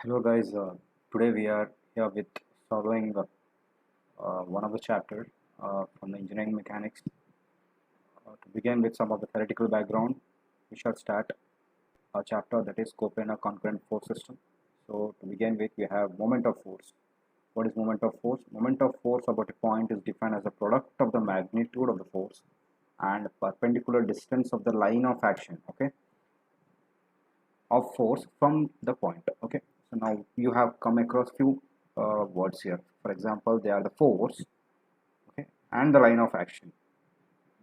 Hello guys, today we are here with following one of the chapter from the engineering mechanics. To begin with some of the theoretical background, we shall start a chapter that is coplanar concurrent force system. So to begin with, we have moment of force. What is moment of force? Moment of force about a point is defined as a product of the magnitude of the force and perpendicular distance of the line of action. Okay, of force from the point. Okay, so now you have come across few words here. For example, they are the force, okay, and the line of action.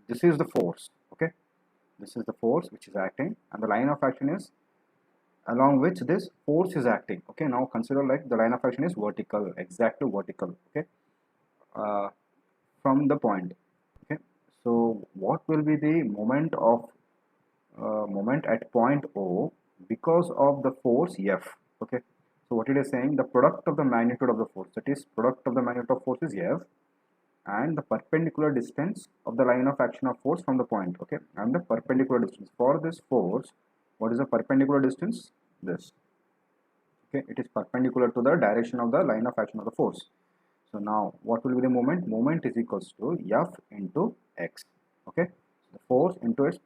This is the force. Okay, this is the force which is acting, and the line of action is along which this force is acting. Okay, now consider like the line of action is vertical, exactly vertical. Okay, uh, from the point. Okay, so what will be the moment at point O because of the force F. Okay, so what it is saying, the product of the magnitude of the force, that is product of the magnitude of force is F, and the perpendicular distance of the line of action of force from the point. Okay, and the perpendicular distance for this force, what is the perpendicular distance? This. Okay, it is perpendicular to the direction of the line of action of the force. So now what will be the moment? Moment is equals to F into X. Okay, so the force into its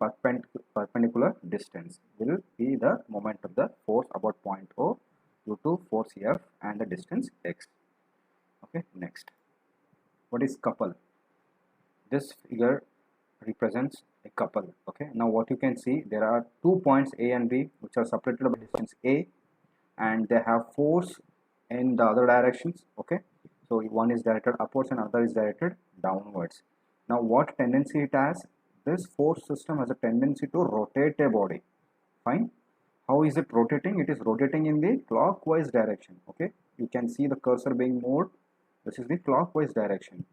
perpendicular distance will be the moment of the force about point O due to force F and the distance X. Okay, next, what is couple? This figure represents a couple. Okay, now what you can see, there are 2 points A and B which are separated by distance A, and they have force in the other directions. Okay, so one is directed upwards and other is directed downwards. Now what tendency it has? This force system has a tendency to rotate a body. Fine, how is it rotating? It is rotating in the clockwise direction. Okay, you can see the cursor being moved. This is the clockwise direction.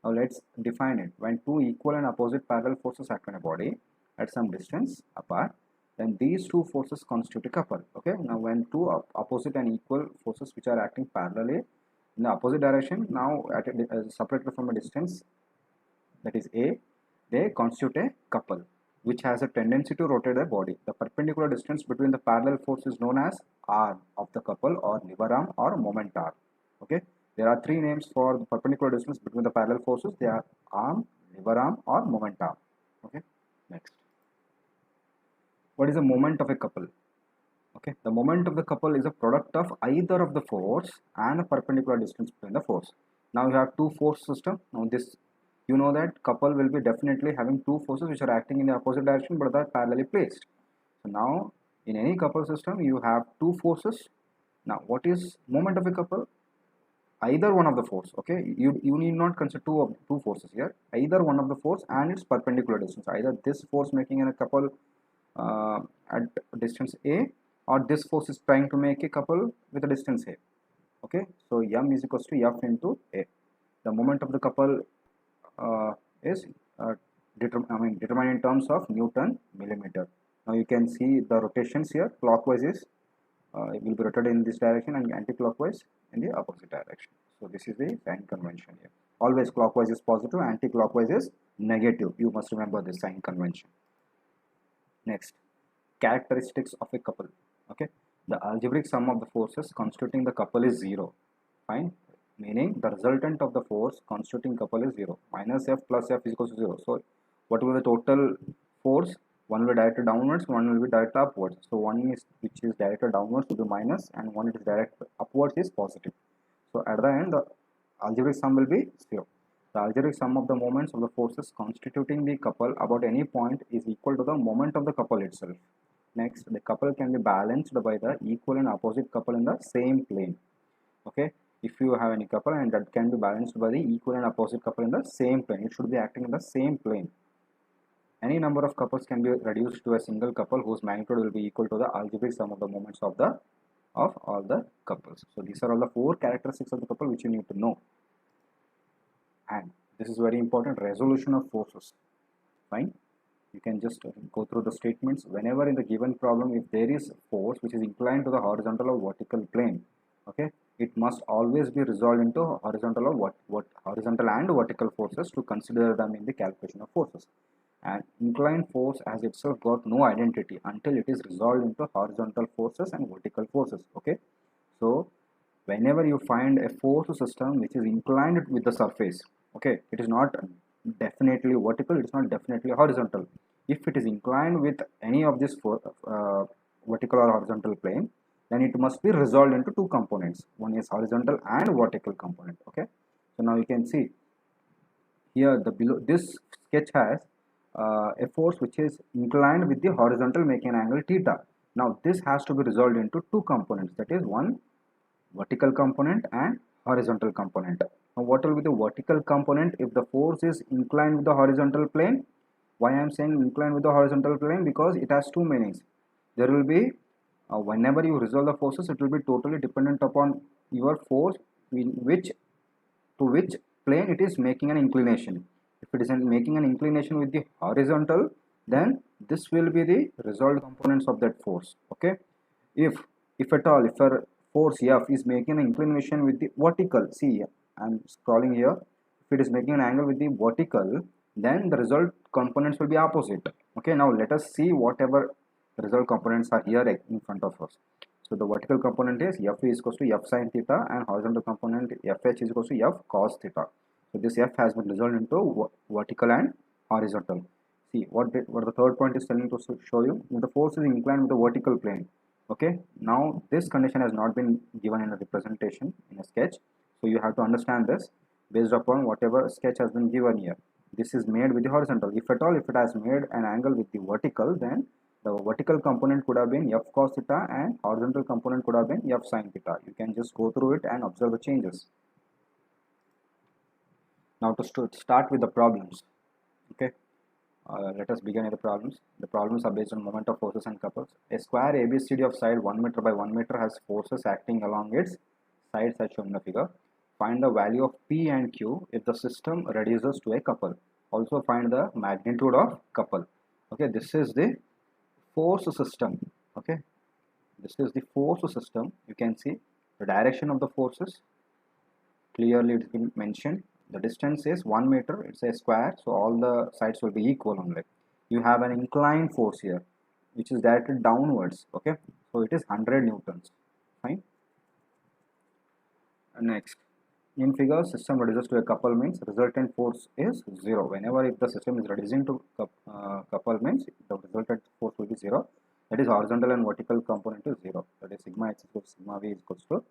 Now let's define it. When two equal and opposite parallel forces act on a body at some distance apart, then these two forces constitute a couple. Okay, now when two opposite and equal forces which are acting parallelly in the opposite direction, now at separated from a distance, that is A, they constitute a couple which has a tendency to rotate the body. The perpendicular distance between the parallel force is known as arm of the couple, or lever arm, or moment arm. Okay, there are three names for the perpendicular distance between the parallel forces. They are arm, lever arm, or moment arm. Okay, next, what is the moment of a couple? Okay, the moment of the couple is a product of either of the force and a perpendicular distance between the force. Now you have two force system. Now this, you know that couple will be definitely having two forces which are acting in the opposite direction but are parallelly placed. So now in any couple system you have two forces. Now what is moment of a couple? Either one of the force. Okay, you need not consider two forces here. Either one of the force and its perpendicular distance. Either this force making a couple uh, at distance A, or this force is trying to make a couple with a distance A. Okay, so M is equals to F into A. The moment of the couple is determined in terms of Newton millimeter. Now you can see the rotations here. Clockwise is it will be rotated in this direction, and anti-clockwise in the opposite direction. So this is the sign convention here. Always clockwise is positive, anti-clockwise is negative. You must remember this sign convention. Next, characteristics of a couple. Okay, the algebraic sum of the forces constituting the couple is 0. Fine, meaning the resultant of the force constituting couple is 0. Minus F plus F is equal to 0. So what will be the total force? One will be directed downwards, one will be directed upwards. So one is which is directed downwards will be minus, and one is directed upwards is positive. So at the end, the algebraic sum will be 0. The algebraic sum of the moments of the forces constituting the couple about any point is equal to the moment of the couple itself. Next, the couple can be balanced by the equal and opposite couple in the same plane. Okay, if you have any couple and that can be balanced by the equal and opposite couple in the same plane, it should be acting in the same plane. Any number of couples can be reduced to a single couple whose magnitude will be equal to the algebraic sum of the moments of all the couples. So these are all the four characteristics of the couple which you need to know. And this is very important, resolution of forces. Fine, you can just go through the statements. Whenever in the given problem, if there is force which is inclined to the horizontal or vertical plane, okay, it must always be resolved into horizontal or what horizontal and vertical forces to consider them in the calculation of forces. And inclined force has itself got no identity until it is resolved into horizontal forces and vertical forces. Okay, So whenever you find a force system which is inclined with the surface, okay, it is not definitely vertical, it is not definitely horizontal. If it is inclined with any of this vertical or horizontal plane, then it must be resolved into two components. One is horizontal and vertical component. Okay, so now you can see here the below this sketch has a force which is inclined with the horizontal, making an angle theta. Now this has to be resolved into two components, that is one vertical component and horizontal component. Now what will be the vertical component if the force is inclined with the horizontal plane? Why I am saying inclined with the horizontal plane? Because it has two meanings. There will be whenever you resolve the forces, it will be totally dependent upon your force in which to which plane it is making an inclination. If it is making an inclination with the horizontal, then this will be the resolved components of that force. Okay, if at all, if a force F is making an inclination with the vertical, see I'm scrolling here, if it is making an angle with the vertical, then the result components will be opposite. Okay, now let us see whatever result components are here in front of us. So the vertical component is F is equals to F sin theta, and horizontal component Fh is equals to F cos theta. So this F has been resolved into vertical and horizontal. See what the third point is telling to show you. If the force is inclined with the vertical plane. Okay, now this condition has not been given in a representation in a sketch. So you have to understand this based upon whatever sketch has been given here. This is made with the horizontal. If at all, if it has made an angle with the vertical, then the vertical component could have been F cos theta and horizontal component could have been F sin theta. You can just go through it and observe the changes. Now to start with the problems. Okay, let us begin with the problems. The problems are based on moment of forces and couples. A square ABCD of side 1 meter by 1 meter has forces acting along its sides as shown in the figure. Find the value of P and Q if the system reduces to a couple. Also find the magnitude of couple. Okay, this is the force system. Okay, this is the force system. You can see the direction of the forces clearly it's been mentioned. The distance is 1 meter, it's a square, so all the sides will be equal only. You have an inclined force here which is directed downwards. Okay, so it is 100 newtons. Fine. Next, in figure, system reduces to a couple means resultant force is 0. Whenever if the system is reducing to couple means the resultant force will be 0. That is horizontal and vertical component is 0. That is sigma x equals sigma v is equals to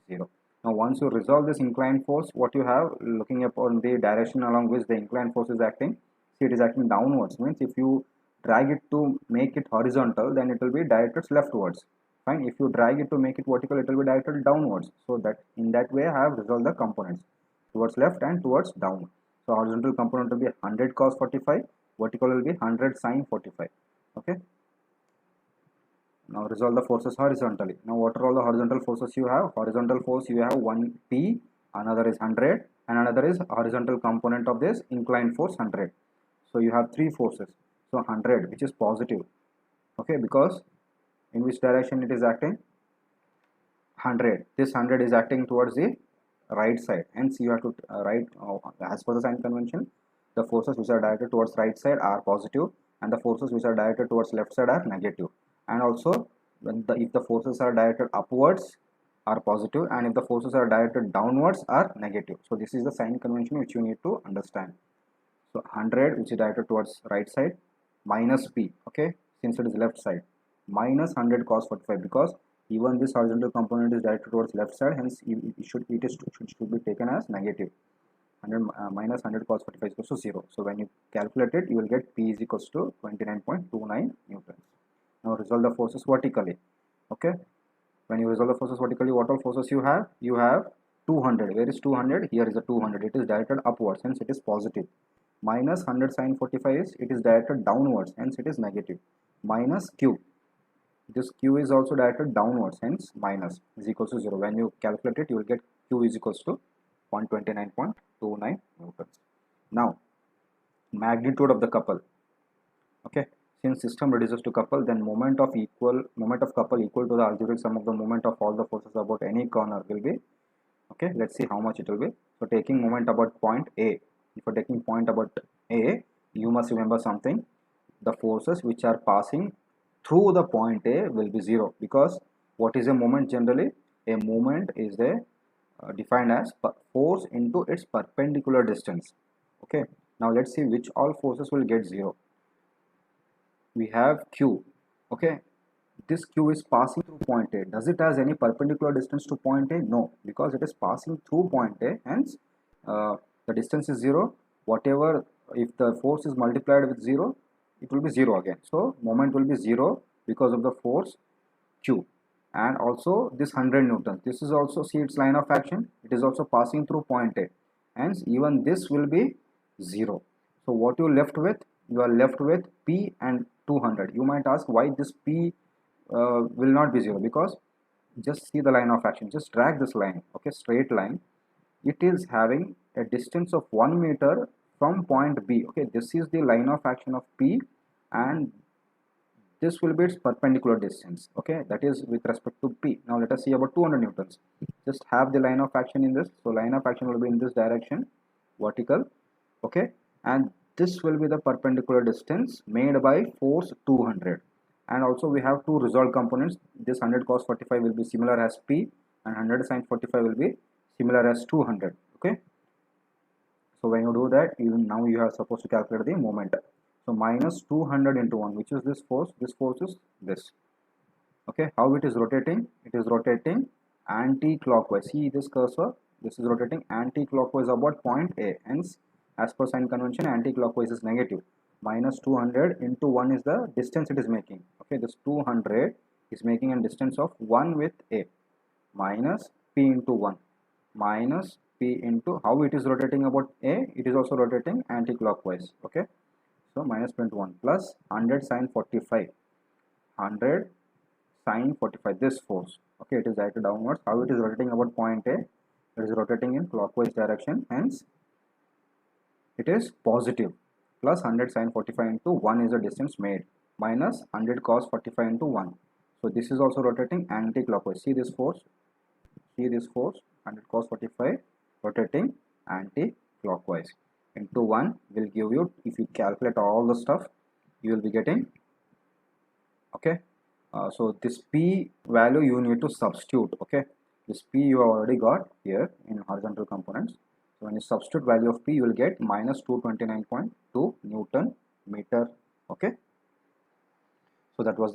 0. Now once you resolve this inclined force, what you have looking upon the direction along which the inclined force is acting, see it is acting downwards, means if you drag it to make it horizontal, then it will be directed leftwards. Fine. If you drag it to make it vertical, it will be directed downwards. So that in that way I have resolved the components towards left and towards down. So horizontal component will be 100 cos 45, vertical will be 100 sin 45. Okay. Now resolve the forces horizontally. Now what are all the horizontal forces you have? Horizontal force you have 1 P, another is 100, and another is horizontal component of this inclined force 100. So you have three forces. So 100, which is positive. Okay, because in which direction it is acting? 100. This 100 is acting towards the right side. Hence you have to write as per the sign convention, the forces which are directed towards right side are positive and the forces which are directed towards left side are negative. And also if the forces are directed upwards are positive and if the forces are directed downwards are negative. So this is the sign convention which you need to understand. So 100 which is directed towards right side minus P, okay, since it is left side, minus 100 cos 45, because even this horizontal component is directed towards left side, hence it should be taken as negative. 100 minus 100 cos 45 is equals to 0. So when you calculate it, you will get P is equals to 29.29 newtons. Now resolve the forces vertically. Okay, when you resolve the forces vertically, what all forces you have? You have 200. Where is 200? Here is a 200. It is directed upwards, hence it is positive. Minus 100 sin 45 is it is directed downwards, hence it is negative. Minus Q. This Q is also directed downwards, hence minus is equals to 0. When you calculate it, you will get Q is equals to 129.29 newtons. Now, magnitude of the couple. Okay, since system reduces to couple, then moment of couple equal to the algebraic sum of the moment of all the forces about any corner will be. Okay, let's see how much it will be. So taking moment about point A. If you're taking point about A, you must remember something. The forces which are passing through the point A will be 0, because what is a moment generally? A moment is a defined as force into its perpendicular distance. Okay, now let's see which all forces will get 0. We have Q. Okay, this Q is passing through point A. Does it has any perpendicular distance to point A? No, because it is passing through point A, hence the distance is 0. Whatever, if the force is multiplied with 0, it will be 0 again. So moment will be 0 because of the force Q. And also this 100 newtons, this is also, see its line of action, it is also passing through point A, hence even this will be 0. So what you left with, you are left with P and 200. You might ask why this P will not be 0, because just see the line of action, just drag this line, okay, straight line. It is having a distance of 1 meter from point B. Okay, this is the line of action of P, and this will be its perpendicular distance. Okay, that is with respect to P. Now let us see about 200 newtons. Just have the line of action in this. So line of action will be in this direction, vertical. Okay, and this will be the perpendicular distance made by force 200. And also we have two resolved components. This 100 cos 45 will be similar as P, and 100 sin 45 will be similar as 200. Okay, so when you do that, even now you are supposed to calculate the moment. So minus 200 into 1, which is this force? This force is this. Okay, how it is rotating? It is rotating anti-clockwise. See this cursor? This is rotating anti-clockwise about point A. Hence, as per sign convention, anti-clockwise is negative. Minus 200 into 1 is the distance it is making. Okay, this 200 is making a distance of 1 with A. Minus P into 1. Minus P into, how it is rotating about A? It is also rotating anti-clockwise. Okay. So minus 21 plus 100 sine 45. 100 sine 45, this force. Okay, it is directed downwards. How it is rotating about point A? It is rotating in clockwise direction, hence it is positive. Plus 100 sine 45 into 1 is the distance made, minus 100 cos 45 into 1. So this is also rotating anti-clockwise. See this force? See this force? 100 cos 45 rotating anti-clockwise into 1 will give you, if you calculate all the stuff, you will be getting, okay. So this P value you need to substitute. Okay, this P you already got here in horizontal components. So when you substitute value of P, you will get minus 229.2 Newton meter. Okay, so that was